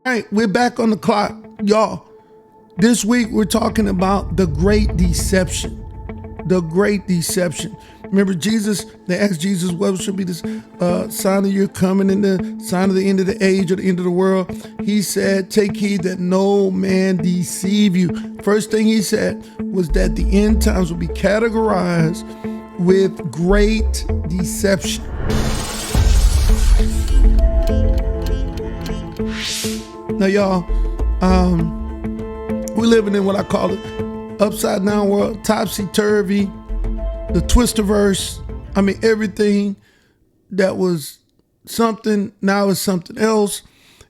All right, we're back on the clock. Y'all, this week we're talking about the great deception. The great deception. Remember Jesus, they asked Jesus, what should be this sign of your coming and the sign of the end of the age or the end of the world? He said, take heed that no man deceive you. First thing he said was that the end times will be categorized with great deception. Now, y'all, we're living in what I call it upside down world, topsy-turvy, the twisterverse. I mean, everything that was something now is something else.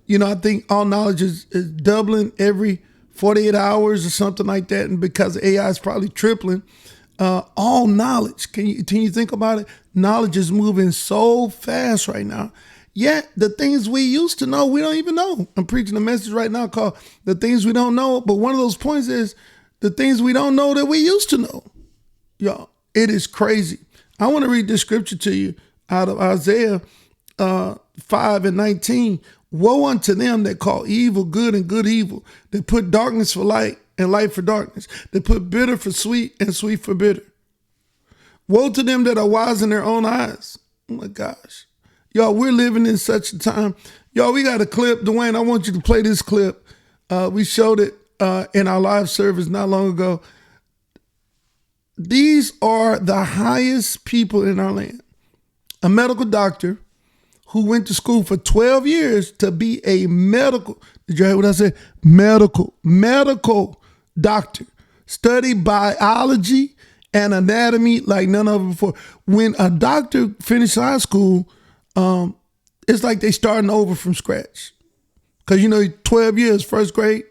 You know, I think all knowledge is doubling every 48 hours or something like that. And because AI is probably tripling, all knowledge, can you think about it? Knowledge is moving so fast right now. Yet the things we used to know, we don't even know. I'm preaching a message right now called The Things We Don't Know. But one of those points is the things we don't know that we used to know. Y'all, it is crazy. I want to read this scripture to you out of Isaiah 5:19. Woe unto them that call evil good and good evil, that put darkness for light and light for darkness, that put bitter for sweet and sweet for bitter. Woe to them that are wise in their own eyes. Oh my gosh. Y'all, we're living in such a time. Y'all, we got a clip. Dwayne, I want you to play this clip. We showed it in our live service not long ago. These are the highest people in our land. A medical doctor who went to school for 12 years to be a medical, did you hear what I said? Medical doctor. Studied biology and anatomy like none of them before. When a doctor finished high school, it's like they starting over from scratch. Because, 12 years, first grade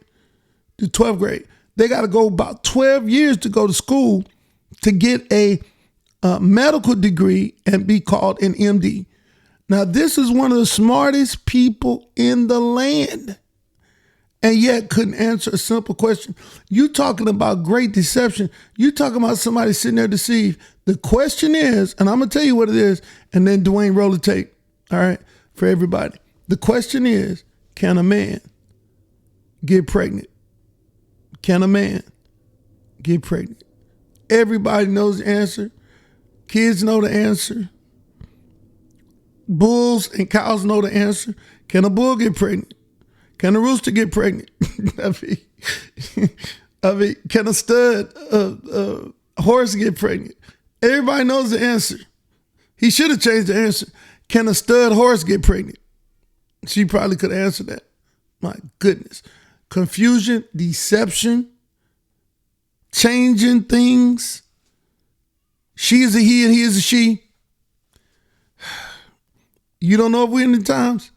to 12th grade. They got to go about 12 years to go to school to get a medical degree and be called an MD. Now, this is one of the smartest people in the land, and yet couldn't answer a simple question. You talking about great deception. You talking about somebody sitting there deceived. The question is, and I'm going to tell you what it is, and then Dwayne, roll the tape, all right, for everybody. The question is, can a man get pregnant? Can a man get pregnant? Everybody knows the answer. Kids know the answer. Bulls and cows know the answer. Can a bull get pregnant? Can a rooster get pregnant? I mean, can a stud horse get pregnant? Everybody knows the answer. He should have changed the answer. Can a stud horse get pregnant? She probably could answer that. My goodness. Confusion, deception, changing things. She is a he and he is a she. You don't know if we're in the times?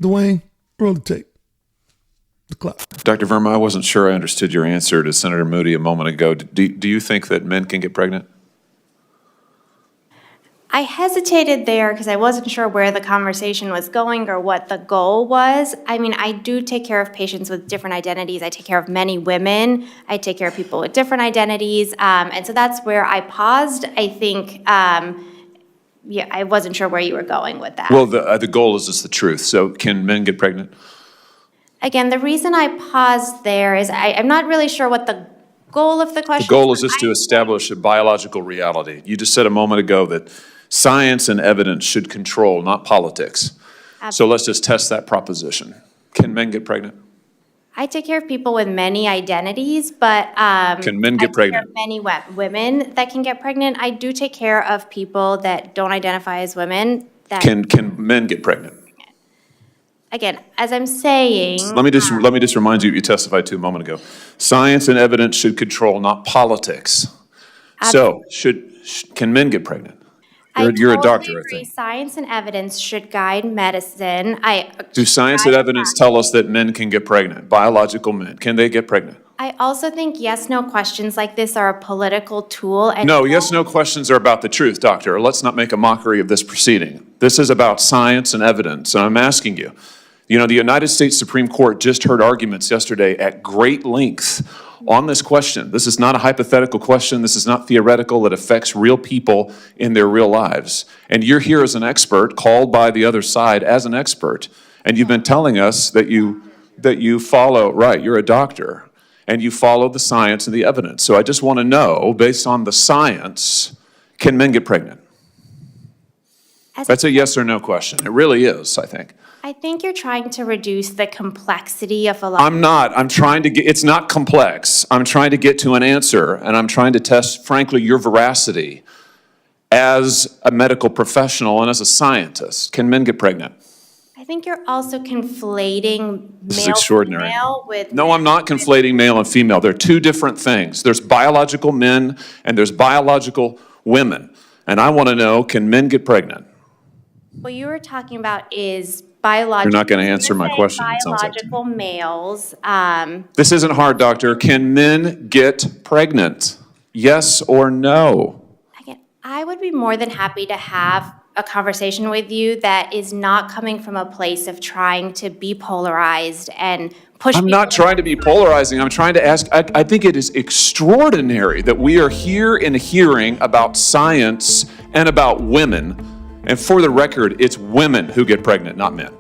Dwayne, roll the tape. The clock. Dr. Verma, I wasn't sure I understood your answer to Senator Moody a moment ago. Do you think that men can get pregnant? I hesitated there because I wasn't sure where the conversation was going or what the goal was. I mean, I do take care of patients with different identities. I take care of many women. I take care of people with different identities. And so that's where I paused. I think, I wasn't sure where you were going with that. Well, the goal is just the truth. So can men get pregnant? Again, the reason I paused there is I'm not really sure what the goal of the question is. The goal is just to establish a biological reality. You just said a moment ago that science and evidence should control, not politics. Absolutely. So let's just test that proposition. Can men get pregnant? I take care of people with many identities, but can men get pregnant? I take care of many women that can get pregnant. I do take care of people that don't identify as women. Can men get pregnant? Again, as I'm saying, let me just remind you what you testified to a moment ago. Science and evidence should control, not politics. Absolutely. So can men get pregnant? You're a doctor, I think. Science and evidence should guide medicine. Do science and evidence tell us that men can get pregnant? Biological men, can they get pregnant? I also think yes/no questions like this are a political tool. And no, yes/no questions are about the truth, doctor. Let's not make a mockery of this proceeding. This is about science and evidence, and I'm asking you. The United States Supreme Court just heard arguments yesterday at great length on this question. This is not a hypothetical question. This is not theoretical. It affects real people in their real lives. And you're here as an expert, called by the other side as an expert, and you've been telling us that you that you follow, right, you're a doctor, and you follow the science and the evidence. So I just want to know, based on the science, can men get pregnant? That's a yes or no question. It really is, I think. I think you're trying to reduce the complexity of a lot. I'm not. I'm trying to get, it's not complex. I'm trying to get to an answer, and I'm trying to test, frankly, your veracity as a medical professional and as a scientist. Can men get pregnant? I think you're also conflating This is male extraordinary. female with. No, I'm not conflating male and female. They're two different things. There's biological men and there's biological women. And I want to know, can men get pregnant? What you were talking about is biological. You're not going to answer my question, it sounds like to me. Biological males. This isn't hard, doctor. Can men get pregnant? Yes or no? Again, I would be more than happy to have a conversation with you that is not coming from a place of trying to be polarized and push. I'm not trying to be polarizing. I'm trying to ask, I think it is extraordinary that we are here in a hearing about science and about women. And for the record, it's women who get pregnant, not men.